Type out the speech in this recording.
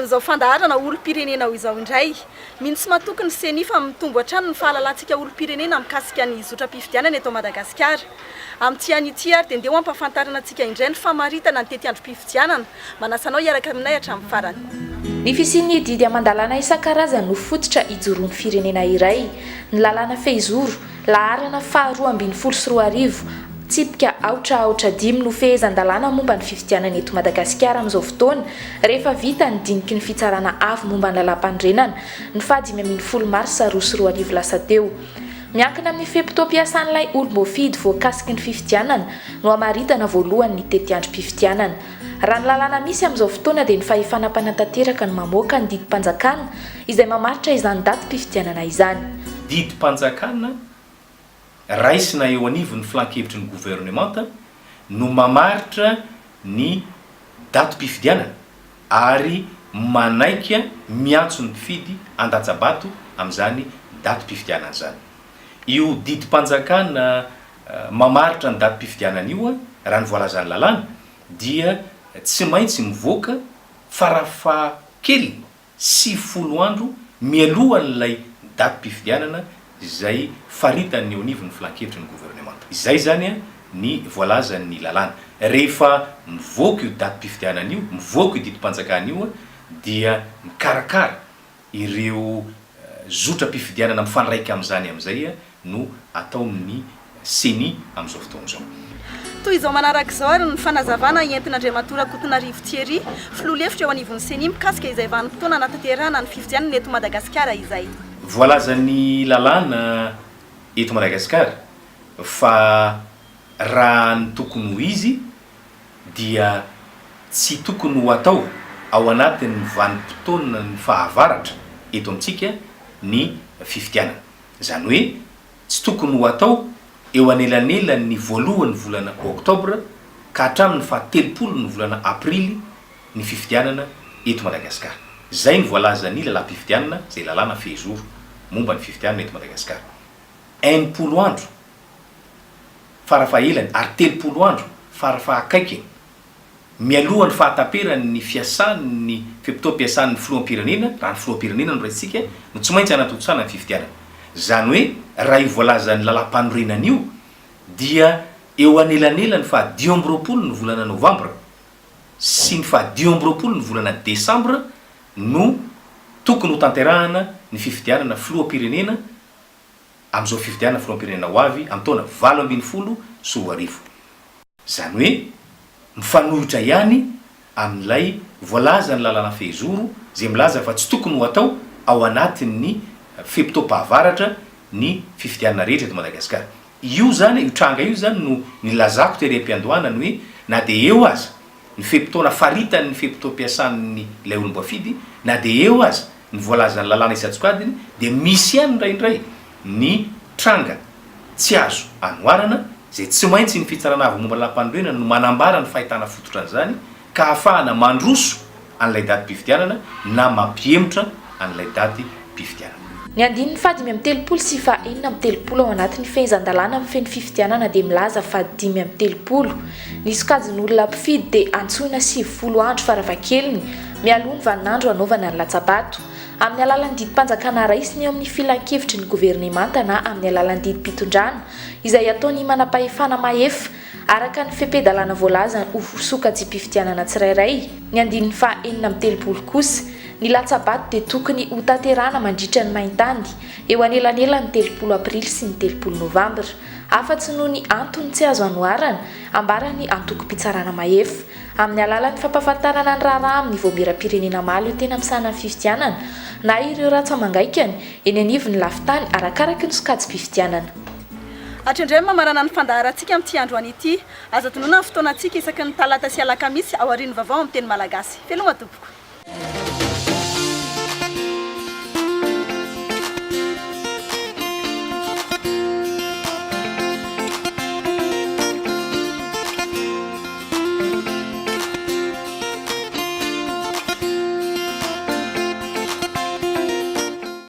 an'izao fandaharana olo-pirenena izao indray mintsy matokony seni fa mitombo hatrany ny fahalalantsika olo-pirenena mikasika ny zotra-pifidianana eto Madagasikara. Amin'ity an'ity ary dia andeha hampafantarana antsika indray ny famaritana ny tety androm-pifidianana. Manasanao hiaraka aminay hatramin'ny farany. Ny fisian'ny didy aman-dalàna isan-karazany no fototra hijoroan'ny firenena iray. Ny lalàna fehizoro laharana faharoa ambin'ny folo sy roa arivo tsipika aotra dimy no fehezan-dalàna momba ny fifidianana eto Madagasikara amin'izao fotoana rehefa vita ny diniky ny fitsarana avy momba ny lalam-pandrenana ny faha 5 marsa 2024 lasa teo. Miankina amin'ny fehim-potoam-piasan'ilay olo-mofidy voakasiky ny fifidianana no hamaritana voalohany ny tety androm-pifidianana. Raha ny lalàna misy amin'izao fotoana dia ny fahefana mpanantanteraka ny mamoaka ny didim-panjakana izay mamaritra izany datim-pifidianana izany. Didim-panjakana raisina eo anivon'ny filan-kevitry ny gouvernemanta no mamaritra ny datim-pifidianana ary manaika miantso ny mpifidy an-datsabato amin'izany datim-pifidianana zany. Io didim-panjakana mamaritra ny datim-pifidianana io raha ny voalazan'ny lalàna dia tsy maintsy mivoaka farafaha-kely 90 andro mialohan'ilay datim-pifidianana izay faritany eo anivon'ny filan-kevitry ny gouvernemanta. Izay zany ny voalazan'ny lalàna. Rehefa mivoaka io datim-pifidianana io, mivoaka io didim-panjakana io dia mikarakara ireo zotra-pifidianana mifandраika amin'izany amin'izay no atao amin'ny seni amin'izao fotoana izao. Toy izao manaraka izao ary ny fanazavana entin'Andriamatora Ankotonarivo Thierry filoha-hevitra eo anivon'ny seni mikasika izay vanim-potoana anatanterahana ny fifidianana eto Madagasikara izay. Voalazan'ny lalàna eto Madagasikara fa raha ny tokony ho izy dia tsy tokony ho atao ao anatin'ny vanim-potoana ny fahavaratra eto amintsika ny fifidianana. Zany hoe tsy tokony ho atao eo anelanelan'ny voalohan'ny volana oktobra ka hatramin'ny faha-telopolo ny volana aprily ny fifidianana eto Madagasikara. Zay ny voalazan'ny lalam-pifidianana zay lalàna fehizoro momba ny fifidianana eto Madagasikara. 1 andro farafahaelany ary 3 andro farafahakaikiny mialohan'ny fahataperan'ny fiasan'ny fehim-potoam-piasan'ny filoham-pirenena raha ny filoham-pirenena no raisitsika no tsy maintsy anatontosana ny fifidianana. Zany hoe raha io voalazan'ny lalam-panorenana io dia eo anelanelany faha-20 ny volana novambra sy ny faha-20 ny volana desambra no tokony ho tanterahana ny fifidianana filoham-pirenena amin'izao fifidianana filoham-pirenena ho avy amin'ny taona 20 sy 2024. Zany hoe mifanohitra ihany amin'ilay voalazan'ny lalàna fehizoro zay milaza fa tsy tokony ho atao ao anatin'ny fehim-potoam-pahavaratra ny fifidianana rehetra eto Madagasikara. Io zany io tranga io zany no nilazako tery am-piandohanany hoe na dia eo aza ny fehim-potoana faritany ny fehim-potoam-piasan'ny ilay olom-boafidy na dia eo aza ny voalazan'ny lalàna isan-tsokadiny dia misy ihany indraindray ny tranga tsy azo anoarana zay tsy maintsy ny fitsarana avy momba lalam-panorenana no manambara ny fahitana fototran'izany ka ahafahana mandroso an'ilay datim-pifidianana na mampihemotra an'ilay datim-pifidianana. Ny andininy faha 5 sy faha 4 ao anatin'ny fehezan-dalàna amin'ny feno fifidianana dia milaza fa 5 ny sokajin'olona mpifidy dia antsoina 90 andro farafahakeliny mialoha ny vaninandro anaovana ny latsabato. Amin'ny alalan'ny didim-panjakana raisiny eo amin'ny filan-kevitry ny gouvernemanta na amin'ny alalan'ny didim-pitondrana izay ataony manam-pahefana mahefa araka ny fehim-dalàna voalazany ho sokajim-pifidianana tsirairay. Ny andininy faha 4 kosa ny latsabato dia tokony ho tanterahana mandritra ny maintany eo anelanelan'ny 30 aprily sy ny 30 novambra. Afa-tsy noho ny antony tsy azo anoarana ambarany antoko-pitsarana mahefa amin'ny alalan'ny fampafantarana ny raharaha amin'ny voamiram-pirenena maly eo tena misahana ny fifidianana na ireo ratsa-mangaikany eny anivon'ny lafitany arakaraky ny sokajim-pifidianana. Hatrindray mamarana ny fandaharantsika amin'ity andro an'ity aza tonoana ny fotoanantsika isaky ny talata sy alakamisy ao aorian'ny vaovao amin'ny teny malagasy. Veloma tompoko.